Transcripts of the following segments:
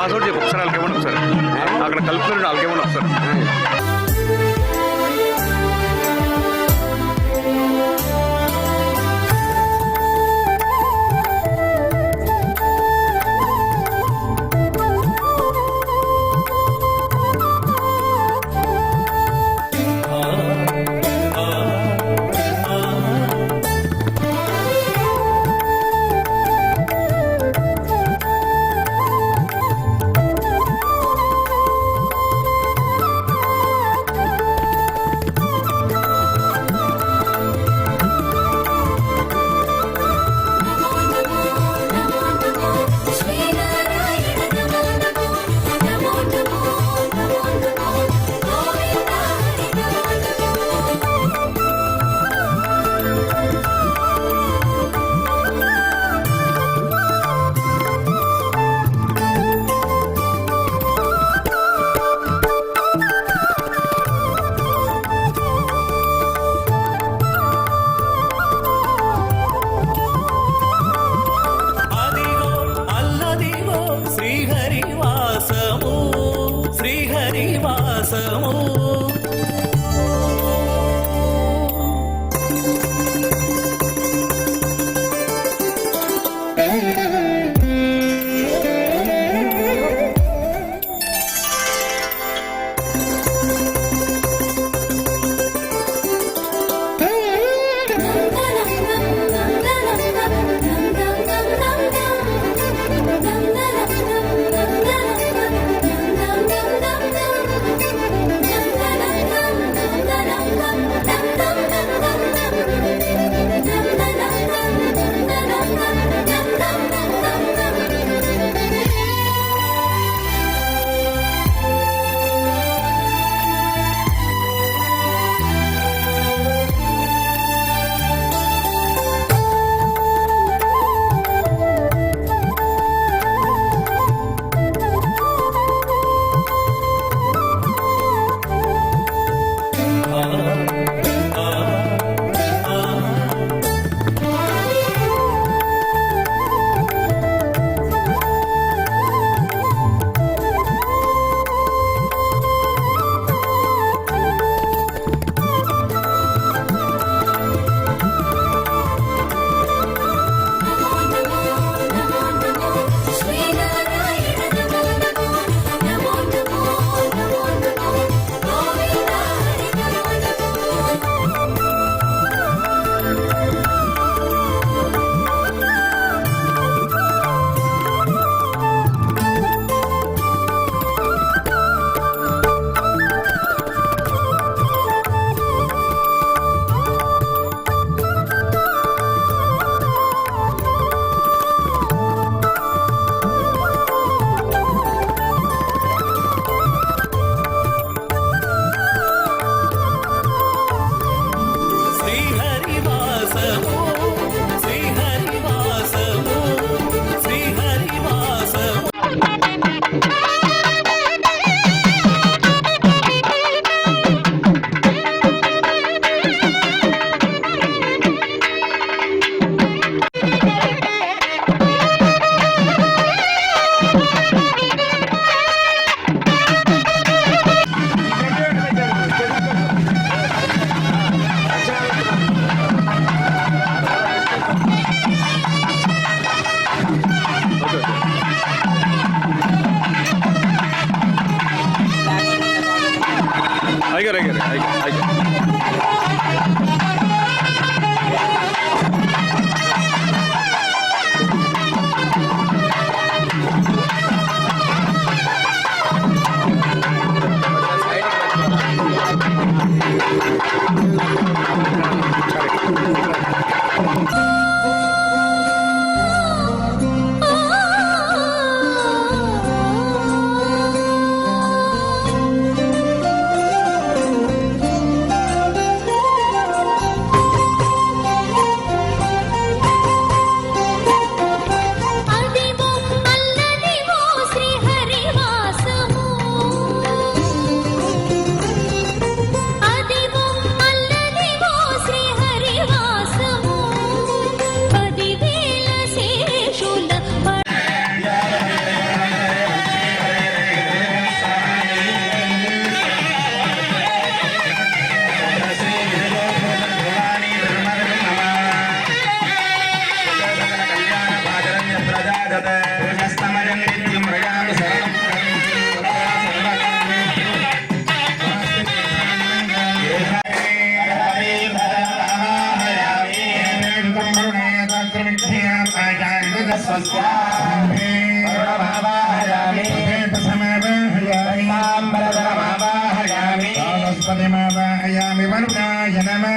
Password చెప్పు ఒకసారి వాళ్ళకేమన్నా ఒకసారి అక్కడ కలుపుతున్న వాళ్ళకేమన్నా ఒకసారి वरुणाय नमः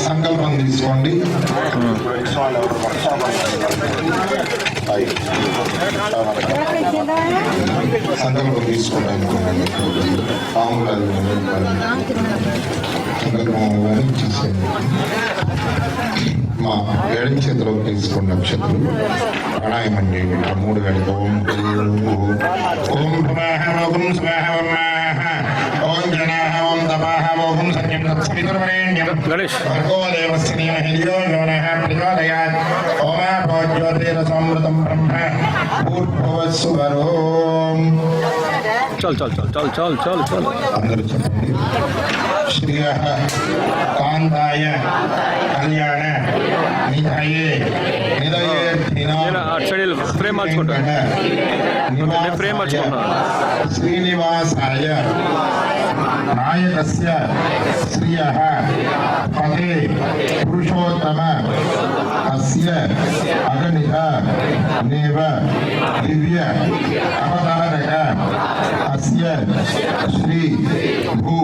సంకల్పం తీసుకోండి. సంకల్పం తీసుకోండి. మా ఎడం చేతిలో తీసుకోండి నక్షత్రం ప్రాణాయామం చేయండి. 3 గంటలు ఓం ఓం ఓం జనాహ ఓం తపాహ ఓం సత్యం సత్సవితుర్వరేణ్యం భర్గో దేవస్య ధీమహి ధియో యో నః ప్రచోదయాత్ ఓమాపో జ్యోతిరసమృతం బ్రహ్మ భూర్భువస్సువరోం. చల్ చల్ చల్ చల్ చల్ చల్ చల్ అందరూ చెప్పండి. శ్రీయః కాంతాయ కళ్యాణ నిధయే ఫ్రేమ్ మార్చుకుంటా శ్రీనివాసాయ నాయకస్య శ్రియః పదే పురుషోత్తమ అస్య అగణిత నేవ దివ్య అవతారక అస్య శ్రీ భూ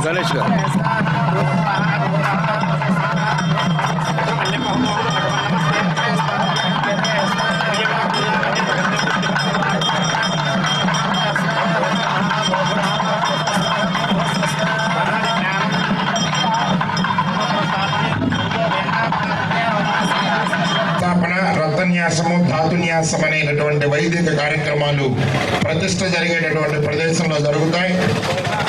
గణేష్ గారు రథన్యాసము ధాతున్యాసం అనేటటువంటి వైదిక కార్యక్రమాలు ప్రతిష్ట జరిగేటటువంటి ప్రదేశంలో జరుగుతాయి.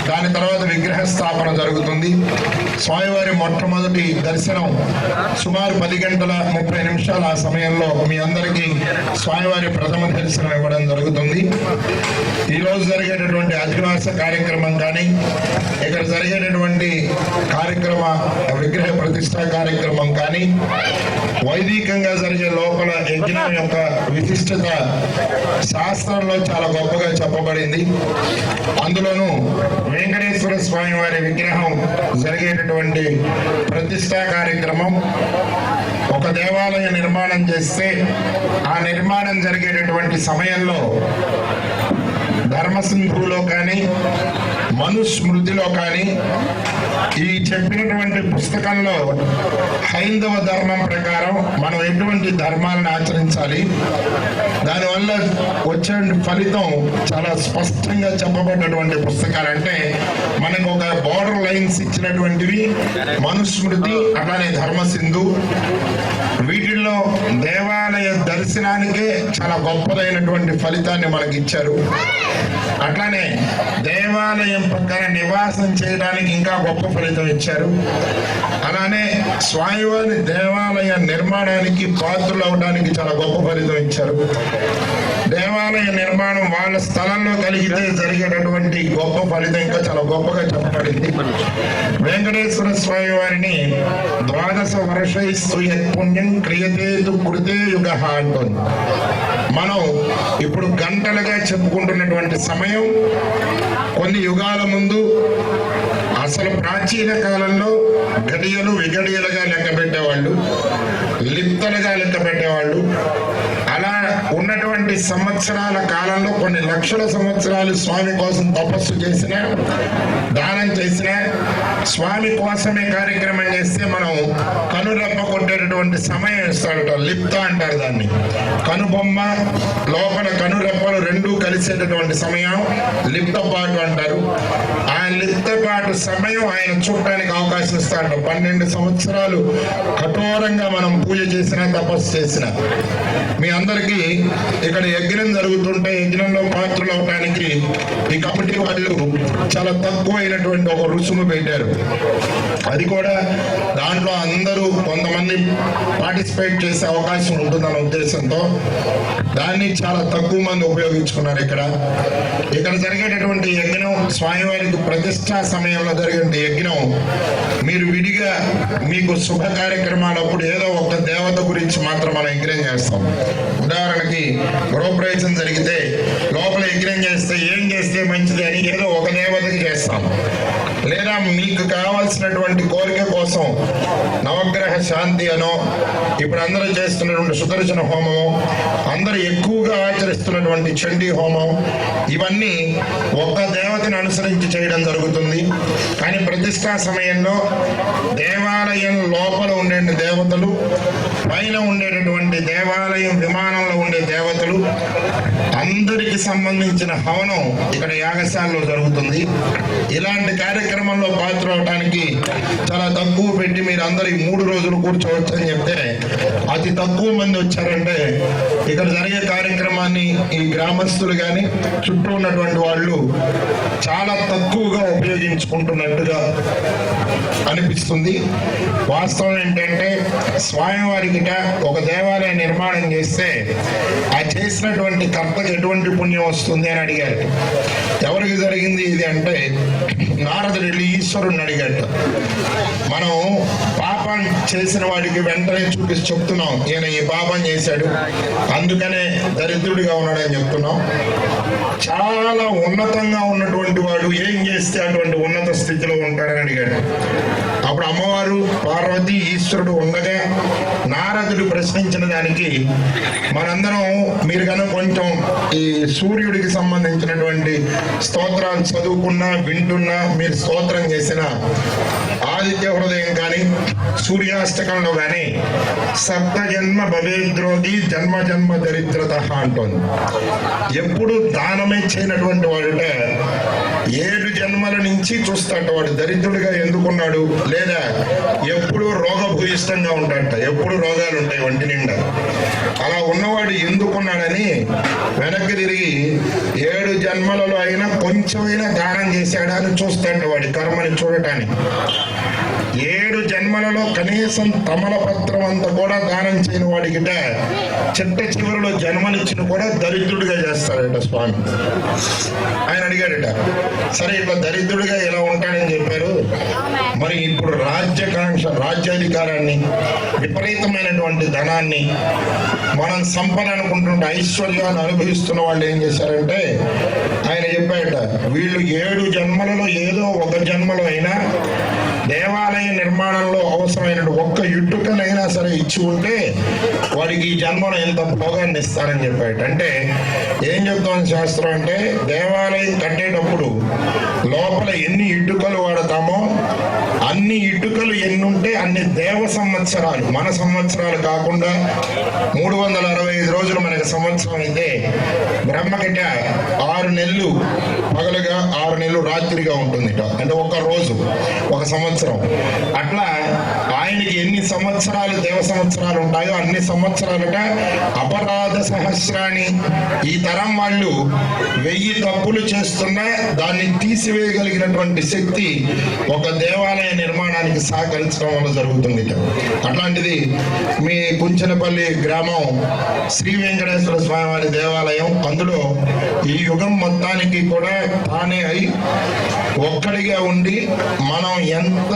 దాని తర్వాత విగ్రహ స్థాపన జరుగుతుంది. స్వామివారి మొట్టమొదటి దర్శనం సుమారు 10:30 ఆ సమయంలో మీ అందరికీ స్వామివారి ప్రథమ దర్శనం ఇవ్వడం జరుగుతుంది. ఈ రోజు జరిగేటటువంటి అధివాస కార్యక్రమం కానీ ఇక్కడ జరిగేటటువంటి విగ్రహ ప్రతిష్ట కార్యక్రమం కానీ వైదికంగా జరిగే లోపల యజ్ఞం యొక్క విశిష్టత శాస్త్రంలో చాలా గొప్పగా చెప్పబడింది. అందులోనూ వెంకటేశ్వర స్వామి వారి విగ్రహం జరిగేటటువంటి ప్రతిష్టా కార్యక్రమం, ఒక దేవాలయ నిర్మాణం చేస్తే ఆ నిర్మాణం జరిగేటటువంటి సమయంలో ధర్మసింధులో కానీ మనుస్మృతిలో కానీ ఈ చెప్పినటువంటి పుస్తకంలో హైందవ ధర్మం ప్రకారం మనం ఎటువంటి ధర్మాలను ఆచరించాలి, దానివల్ల వచ్చే ఫలితం చాలా స్పష్టంగా చెప్పబడినటువంటి పుస్తకాలు. అంటే మనకు ఒక బోర్డర్ లైన్స్ ఇచ్చినటువంటివి మనుస్మృతి, అట్లానే ధర్మసింధు. వీటిల్లో దేవాలయ దర్శనానికే చాలా గొప్పదైనటువంటి ఫలితాన్ని మనకి ఇచ్చారు. అట్లానే దేవాలయం పక్కన నివాసం చేయడానికి ఇంకా గొప్ప ఫలితం ఇచ్చారు. అలానే స్వామివారి దేవాలయ నిర్మాణానికి పాత్రలు అవడానికి చాలా గొప్ప ఫలితం ఇచ్చారు. దేవాలయ నిర్మాణం వాళ్ళ స్థలంలో కలిగితే జరిగేటటువంటి గొప్ప ఫలితం ఇంకా చాలా గొప్పగా చెప్పబడింది. వెంకటేశ్వర స్వామి వారిని 12 వర్షైస్తు పుణ్యం క్రియతేతు కృతే యుగ అంటుంది. మనం ఇప్పుడు గంటలుగా చెప్పుకుంటున్నటువంటి సమయం కొన్ని యుగాల ముందు అసలు ప్రాచీన కాలంలో గడియలు విగడియలుగా లెక్క పెట్టేవాళ్ళు, లిప్తలుగా లెక్క పెట్టేవాళ్ళు. అలా ఉన్నటువంటి సంవత్సరాల కాలంలో కొన్ని లక్షల సంవత్సరాలు స్వామి కోసం తపస్సు చేసిన, దానం చేసిన, స్వామి కోసమే కార్యక్రమం చేస్తే మనం కనురెప్ప కొట్టేటటువంటి సమయం ఇస్తాడట. లిప్త అంటారు దాన్ని. కనుబొమ్మ లోపల కనురెప్పలు రెండూ కలిసేటటువంటి సమయం లిప్తపాటు అంటారు. ఆ లిప్తపాటు సమయం ఆయన చూడటానికి అవకాశం ఇస్తాడట. 12 సంవత్సరాలు కఠోరంగా మనం పూజ చేసిన, తపస్సు చేసిన. మీ అందరికీ ఇక్కడ యజ్ఞం జరుగుతుంటే యజ్ఞంలో పాత్రలు అవడానికి ఈ కమిటీ వాళ్ళు చాలా తక్కువైనటువంటి ఒక రుసుము పెట్టారు. అది కూడా దాంట్లో అందరూ కొంతమంది పార్టిసిపేట్ చేసే అవకాశం ఉంటుందన్న ఉద్దేశంతో దాన్ని చాలా తక్కువ మంది ఉపయోగించుకున్నారు. ఇక్కడ జరిగేటటువంటి యజ్ఞం స్వామివారికి ప్రతిష్టా సమయంలో జరిగే యజ్ఞం మీరు విడిగా మీకు శుభ కార్యక్రమాలప్పుడు ఏదో ఒక దేవత గురించి మాత్రం మనం యజ్ఞం చేస్తాం. ఉదాహరణకి గృహప్రవేశం జరిగితే లోపల యజ్ఞం చేస్తే ఏం చేస్తే మంచిది అని ఏదో ఒక దేవతకి చేస్తాం. లేదా మీకు కావాల్సినటువంటి కోరిక కోసం నవగ్రహ శాంతి అనో, ఇప్పుడు అందరూ చేస్తున్నటువంటి సుదర్శన హోమం, అందరూ ఎక్కువగా ఆచరిస్తున్నటువంటి చండీ హోమం, ఇవన్నీ ఒక దేవతను అనుసరించి చేయడం జరుగుతుంది. కానీ ప్రతిష్టా సమయంలో దేవాలయం లోపల ఉండే దేవతలు, పైన ఉండేటటువంటి దేవాలయం విమానంలో ఉండే దేవతలు అందరికి సంబంధించిన హవనం ఇక్కడ యాగశాలలో జరుగుతుంది. ఇలాంటి కార్యక్రమంలో పాల్గొనడానికి చాలా తక్కువ పెట్టి మీరు అందరు ఈ 3 రోజులు కూర్చోవచ్చు అని చెప్తే అతి తక్కువ మంది వచ్చారంటే ఇక్కడ జరిగే కార్యక్రమాన్ని ఈ గ్రామస్తులు కానీ చుట్టూ ఉన్నటువంటి వాళ్ళు చాలా తక్కువగా ఉపయోగించుకుంటున్నట్టుగా అనిపిస్తుంది. వాస్తవం ఏంటంటే స్వామివారికిట ఒక దేవాలయ నిర్మాణం చేస్తే ఆ చేసినటువంటి కర్తకు ఎటువంటి పుణ్యం వస్తుంది అని అడిగారు. ఎవరికి జరిగింది ఇది అంటే నారదుడు వెళ్ళి ఈశ్వరుణ్ణి అడిగట. మనం పాపం చేసిన వాడికి వెంటనే చూపిస్తూ చెప్తున్నాం, ఈయన ఈ పాపం చేశాడు అందుకనే దరిద్రుడిగా ఉన్నాడని చెప్తున్నాం. చాలా ఉన్నతంగా ఉన్నటువంటి వాడు ఏం చేస్తే అటువంటి ఉన్నత స్థితిలో ఉంటాడని అడిగాడు. అప్పుడు అమ్మవారు పార్వతి ఈశ్వరుడు ఉండగా నారదుడు ప్రశ్నించిన దానికి మనందరం మీరు కనుక కొంచెం ఈ సూర్యుడికి సంబంధించినటువంటి స్తోత్రాలు చదువుకున్నా వింటున్నా, మీరు స్తోత్రం చేసిన ఆదిత్య హృదయం కానీ సూర్యాష్టకంలో కానీ సప్త జన్మ భవేద్రోగి జన్మ జన్మ దరిద్రత అంటోంది. ఎప్పుడు దానమే చేయనటువంటి వాడుట 7 జన్మల నుంచి చూస్తాట వాడు దరిద్రుడిగా ఎందుకున్నాడు, లేదా ఎప్పుడు రోగభూయిష్టంగా ఉంటాడట, ఎప్పుడు రోగాలు ఉంటాయి ఒంటి నిండా. అలా ఉన్నవాడు ఎందుకున్నాడని వెనక్కి తిరిగి 7 జన్మలలో అయినా కొంచెమైనా దానం చేశాడా అని చూస్తాట వాడి కర్మని చూడటానికి. 7 జన్మలలో కనీసం తమలపత్రం అంతా కూడా దానం చేయని వాడికిట చిట్ట చివరిలో జన్మనిచ్చిన కూడా దరిద్రుడిగా చేస్తాడట స్వామి. ఆయన అడిగాడట, సరే ఇట్లా దరిద్రుడిగా ఎలా ఉంటాడని చెప్పారు, మరి ఇప్పుడు రాజ్యాకాంక్ష, రాజ్యాధికారాన్ని, విపరీతమైనటువంటి ధనాన్ని, మనం సంపద అనుకుంటున్న ఐశ్వర్యాన్ని అనుభవిస్తున్న వాళ్ళు ఏం చేశారంటే ఆయన చెప్పాడట, వీళ్ళు 7 జన్మలలో ఏదో ఒక జన్మలో అయినా దేవాలయ నిర్మాణంలో అవసరమైన ఒక్క ఇటుకనైనా సరే ఇచ్చి ఉంటే వాడికి ఈ జన్మలో ఎంత భోగాన్ని ఇస్తారని చెప్పాడు. అంటే ఏం చెప్తామని శాస్త్రం అంటే దేవాలయం కట్టేటప్పుడు లోపల ఎన్ని ఇటుకలు వాడతామో అన్ని ఇటుకలు ఎన్ని ఉంటే అన్ని దేవ సంవత్సరాలు, మన సంవత్సరాలు కాకుండా 365 రోజులు మనకి సంవత్సరం అయితే బ్రహ్మకట్ట 6 నెలలు పగలుగా 6 నెలలు రాత్రిగా ఉంటుంది. అంటే ఒక రోజు ఒక సంవత్సరం. అట్లా ఆయనకి ఎన్ని సంవత్సరాలు దేవ సంవత్సరాలు ఉంటాయో అన్ని సంవత్సరాలుట అపరాధ సహస్రాన్ని. ఈ తరం వాళ్ళు 1000 తప్పులు చేస్తున్నా దాన్ని తీసివేయగలిగినటువంటి శక్తి ఒక దేవాలయ నిర్మాణానికి సహకరించడం వల్ల జరుగుతుంది. అట్లాంటిది మీ కుంచనపల్లి గ్రామం శ్రీ వెంకటేశ్వర స్వామి వారి దేవాలయం. అందులో ఈ యుగం మొత్తానికి కూడా తానే అయి ఒక్కడిగా ఉండి మనం ఎంత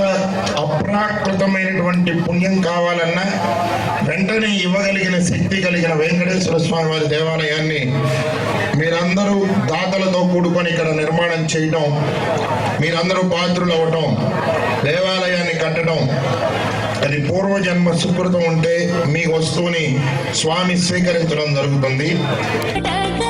అప్రాకృతమైనటువంటి పుణ్యం కావాలన్నా వెంటనే ఇవ్వగలిగిన శక్తి కలిగిన వెంకటేశ్వర స్వామి వారి దేవాలయాన్ని మీరందరూ దాతలతో కూడుకొని ఇక్కడ నిర్మాణం చేయటం, మీరందరూ పాత్రులు అవ్వటం, దేవాలయాన్ని కట్టడం, అది పూర్వజన్మ సుకృతం ఉంటే మీ వస్తువుని స్వామి స్వీకరించడం జరుగుతుంది. వెంకటేశ్వర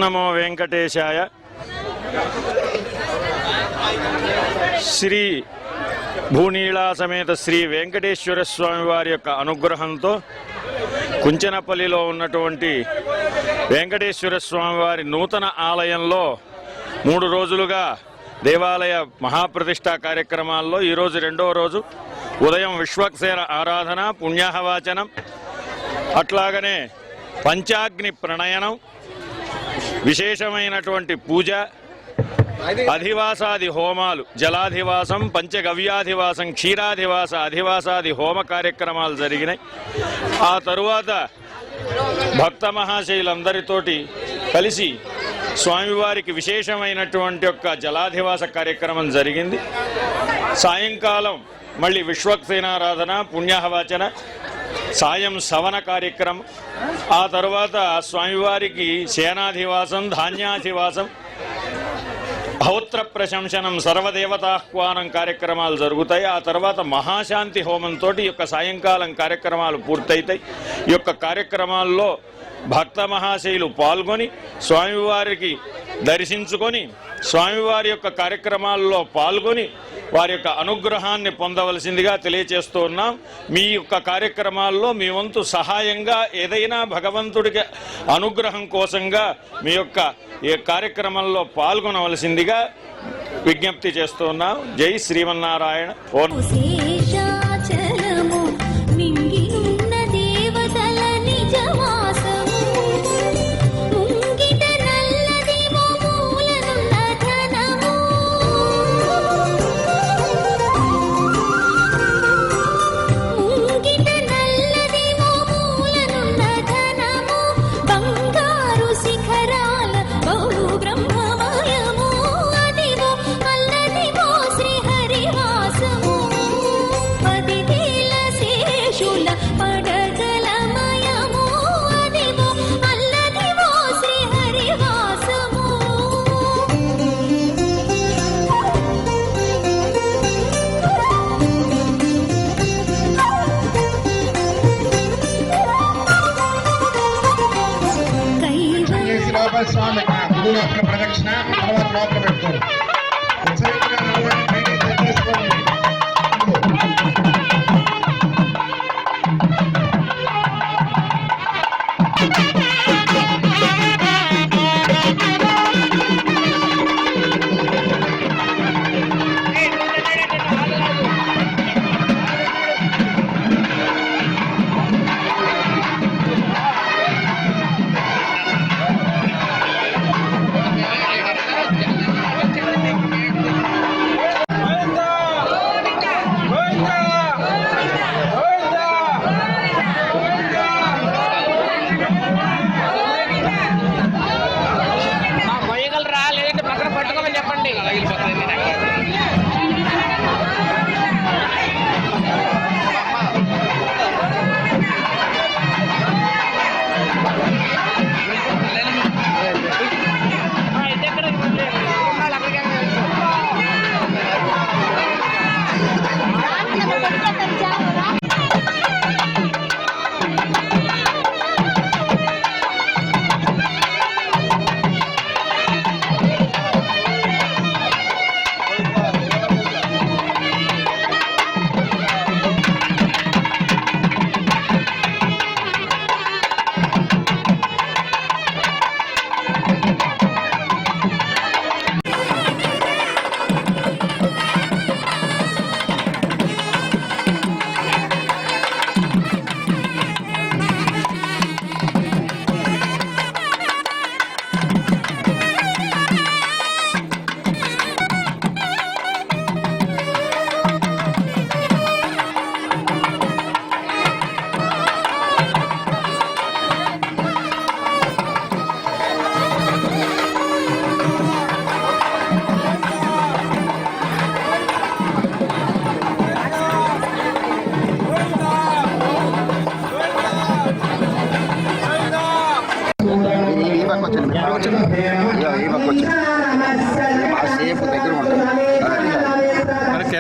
నమో వెంకటేశాయ. శ్రీ భూనీళా సమేత శ్రీ వెంకటేశ్వర స్వామి వారి యొక్క అనుగ్రహంతో కుంచనపల్లిలో ఉన్నటువంటి వెంకటేశ్వర స్వామి వారి నూతన ఆలయంలో 3 రోజులుగా దేవాలయ మహాప్రతిష్ఠా కార్యక్రమాల్లో ఈరోజు 2వ రోజు ఉదయం విశ్వక్సేన ఆరాధన, పుణ్యాహవాచనం, అట్లాగనే పంచాగ్ని ప్రణయనం, విశేషమైనటువంటి పూజ, అధివాసాది హోమాలు, జలాధివాసం, పంచగవ్యాధివాసం, క్షీరాధివాస, అధివాసాది హోమ కార్యక్రమాలు జరిగినాయి. ఆ తరువాత భక్త మహాశయులందరితోటి కలిసి స్వామివారికి విశేషమైనటువంటి యొక్క జలాధివాస కార్యక్రమం జరిగింది. సాయంకాలం మళ్ళీ విశ్వక్సేనారాధన, పుణ్యాహవాచన, సాయం సవన కార్యక్రమం, ఆ తరువాత స్వామివారికి సేనాధివాసం, ధాన్యాధివాసం, హౌత్ర ప్రశంసనం, సర్వదేవతాహ్వానం కార్యక్రమాలు జరుగుతాయి. ఆ తర్వాత మహాశాంతి హోమంతో ఈ యొక్క సాయంకాలం కార్యక్రమాలు పూర్తయితాయి. ఈ యొక్క కార్యక్రమాల్లో భక్త మహాశయులు పాల్గొని స్వామివారికి దర్శించుకొని స్వామివారి యొక్క కార్యక్రమాల్లో పాల్గొని వారి యొక్క అనుగ్రహాన్ని పొందవలసిందిగా తెలియచేస్తూ ఉన్నాం. మీ యొక్క కార్యక్రమాల్లో మీ వంతు సహాయంగా ఏదైనా భగవంతుడికి అనుగ్రహం కోసంగా మీ యొక్క ఈ కార్యక్రమంలో పాల్గొనవలసిందిగా విజ్ఞప్తి చేస్తూ ఉన్నాం. జై శ్రీమన్నారాయణ. ఓం స్వామి గురువు అక్కడ ప్రదక్షిణ, తర్వాత లోపల పెట్టుకోండి.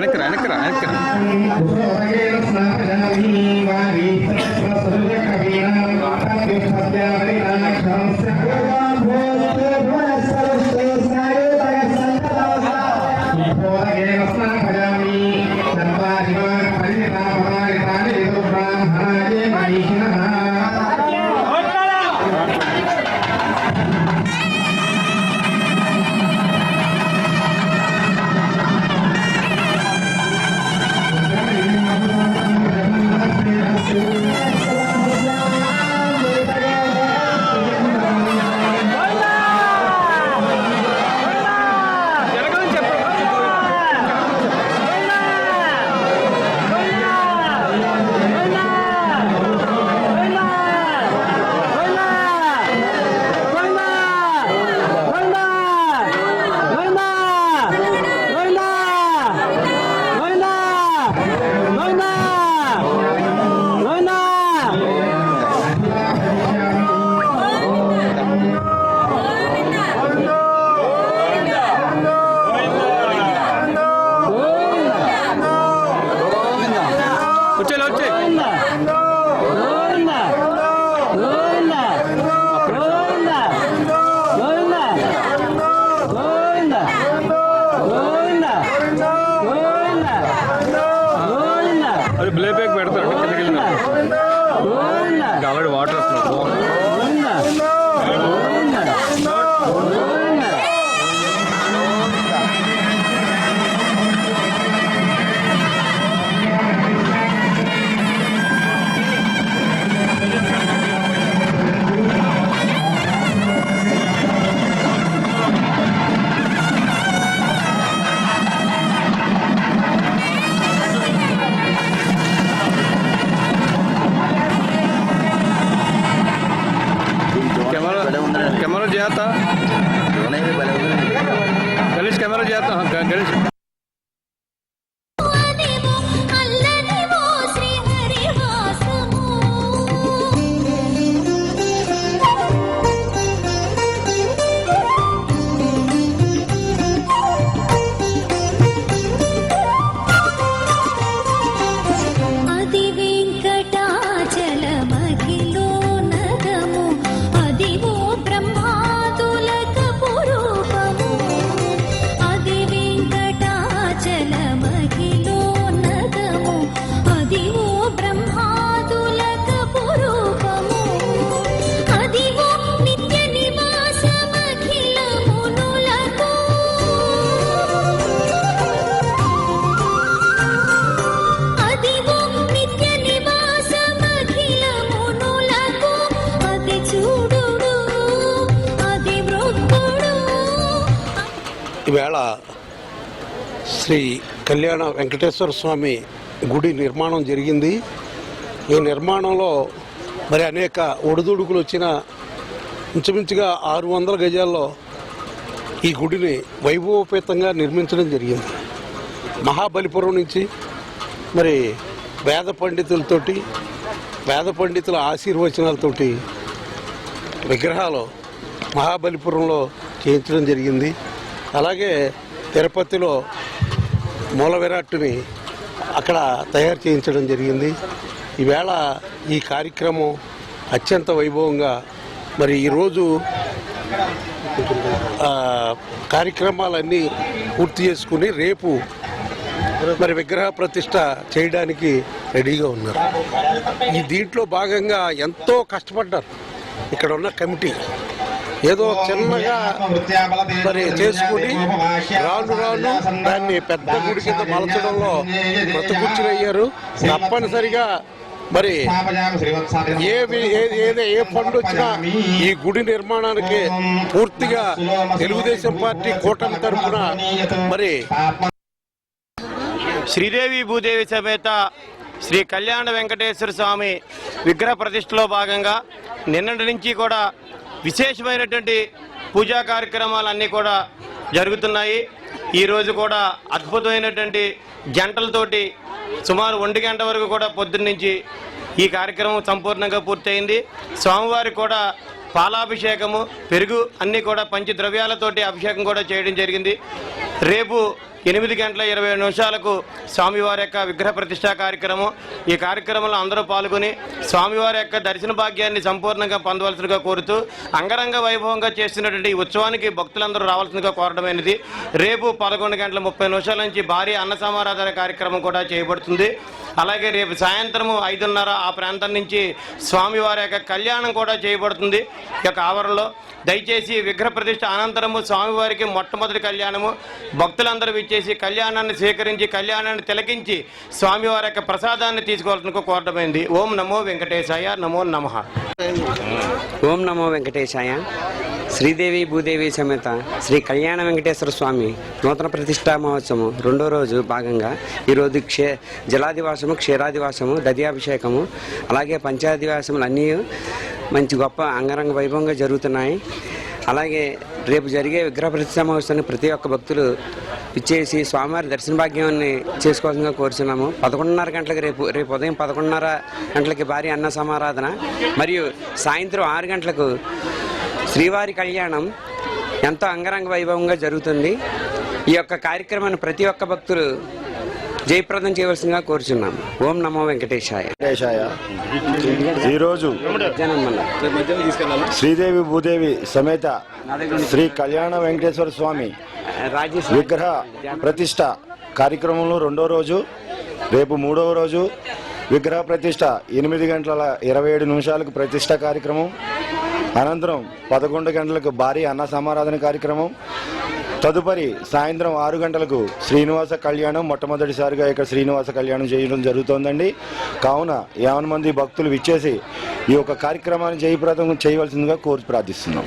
వెనక్కి అది బ్లే బ్యాగ్ పెడతాడు కిందకి వెళ్ళిన ఆల్రెడీ వాటర్ వస్తున్నాడు. कैमरा जाता गणेश कैमरा जाता हाँ गणेश ఈవేళ శ్రీ కళ్యాణ వెంకటేశ్వర స్వామి గుడి నిర్మాణం జరిగింది. ఈ నిర్మాణంలో మరి అనేక ఒడిదుడుకులు వచ్చిన ఇంచుమించుగా 600 గజాల్లో ఈ గుడిని వైభవోపేతంగా నిర్మించడం జరిగింది. మహాబలిపురం నుంచి మరి వేద పండితుల ఆశీర్వచనాలతోటి విగ్రహాలు మహాబలిపురంలో చేయించడం జరిగింది. అలాగే తిరుపతిలో మూల విరాట్టుని అక్కడ తయారు చేయించడం జరిగింది. ఈవేళ ఈ కార్యక్రమం అత్యంత వైభవంగా మరి ఈరోజు కార్యక్రమాలన్నీ పూర్తి చేసుకుని రేపు మరి విగ్రహ ప్రతిష్ట చేయడానికి రెడీగా ఉన్నారు. ఈ దీంట్లో భాగంగా ఎంతో కష్టపడ్డారు ఇక్కడ ఉన్న కమిటీ. ఏదో చిన్నగా మరి చేసుకుని రాను దాన్ని పెద్ద గుడి కింద మలచడంలో బ్రతుకుచ్చులయ్యారు. తప్పనిసరిగా మరి ఏ ఫండ్ వచ్చినా ఈ గుడి నిర్మాణానికి పూర్తిగా తెలుగుదేశం పార్టీ కూటమి తరఫున మరి శ్రీదేవి భూదేవి సమేత శ్రీ కళ్యాణ వెంకటేశ్వర స్వామి విగ్రహ ప్రతిష్టలో భాగంగా నిన్నటి నుంచి కూడా విశేషమైనటువంటి పూజా కార్యక్రమాలన్నీ కూడా జరుగుతున్నాయి. ఈరోజు కూడా అద్భుతమైనటువంటి గంటలతోటి సుమారు 1 గంట వరకు కూడా పొద్దున్నుంచి ఈ కార్యక్రమం సంపూర్ణంగా పూర్తయింది. స్వామివారికి కూడా పాలాభిషేకము, పెరుగు అన్నీ కూడా పంచద్రవ్యాలతోటి అభిషేకం కూడా చేయడం జరిగింది. రేపు 8:20 స్వామివారి యొక్క విగ్రహ ప్రతిష్టా కార్యక్రమం. ఈ కార్యక్రమంలో అందరూ పాల్గొని స్వామివారి యొక్క దర్శన భాగ్యాన్ని సంపూర్ణంగా పొందవలసిందిగా కోరుతూ అంగరంగ వైభవంగా చేస్తున్నటువంటి ఈ ఉత్సవానికి భక్తులందరూ రావాల్సిందిగా కోరడమైనది. రేపు 11:30 నుంచి భారీ అన్న సమారాధన కార్యక్రమం కూడా చేయబడుతుంది. అలాగే రేపు సాయంత్రము 5:30 ఆ ప్రాంతం నుంచి స్వామివారి యొక్క కళ్యాణం కూడా చేయబడుతుంది. ఈ యొక్క ఆవరణలో దయచేసి విగ్రహ ప్రతిష్ఠ అనంతరము స్వామివారికి మొట్టమొదటి కళ్యాణము భక్తులందరూ ఇచ్చేసి కళ్యాణాన్ని స్వీకరించి కళ్యాణాన్ని తిలకించి స్వామివారి యొక్క ప్రసాదాన్ని తీసుకోవాల్సిన కోరడమైంది. ఓం నమో వెంకటేశాయ, నమో నమః. ఓం నమో వెంకటేశాయ. శ్రీదేవి భూదేవి సమేత శ్రీ కళ్యాణ వెంకటేశ్వర స్వామి నూతన ప్రతిష్టా మహోత్సవం 2వ రోజు భాగంగా ఈరోజు జలాదివాసము, క్షీరాదివాసము, దధ్యాభిషేకము, అలాగే పంచాదివాసములు అన్నీ మంచి గొప్ప అంగరంగ వైభవంగా జరుగుతున్నాయి. అలాగే రేపు జరిగే విగ్రహ ప్రతిష్టా మహోత్సవాన్ని ప్రతి ఒక్క భక్తులు ఇచ్చేసి స్వామివారి దర్శన భాగ్యాన్ని చేసుకోవాల్సిందిగా కోరుచున్నాము. 11:30 గంటలకు రేపు ఉదయం 11:30 గంటలకి భారీ అన్న సమారాధన మరియు సాయంత్రం 6 గంటలకు శ్రీవారి కళ్యాణం ఎంతో అంగరంగ వైభవంగా జరుగుతుంది. ఈ యొక్క కార్యక్రమాన్ని ప్రతి ఒక్క భక్తులు జయప్రదం చేయవలసిందిగా కోరుచున్నాము. ఓం నమో వెంకటేశాయ. ఈరోజు శ్రీదేవి భూదేవి సమేత శ్రీ కళ్యాణ వెంకటేశ్వర స్వామి విగ్రహ ప్రతిష్ట కార్యక్రమంలో 2వ రోజు, రేపు 3వ రోజు. విగ్రహ ప్రతిష్ట 8:27 ప్రతిష్ట కార్యక్రమం. అనంతరం 11 గంటలకు భారీ అన్న సమారాధన కార్యక్రమం. తదుపరి సాయంత్రం 6 గంటలకు శ్రీనివాస కళ్యాణం. మొట్టమొదటిసారిగా ఇక్కడ శ్రీనివాస కళ్యాణం చేయడం జరుగుతోందండి. కావున 50 మంది భక్తులు విచ్చేసి ఈ యొక్క కార్యక్రమాన్ని జయప్రదం చేయవలసిందిగా కోరి ప్రార్థిస్తున్నాం.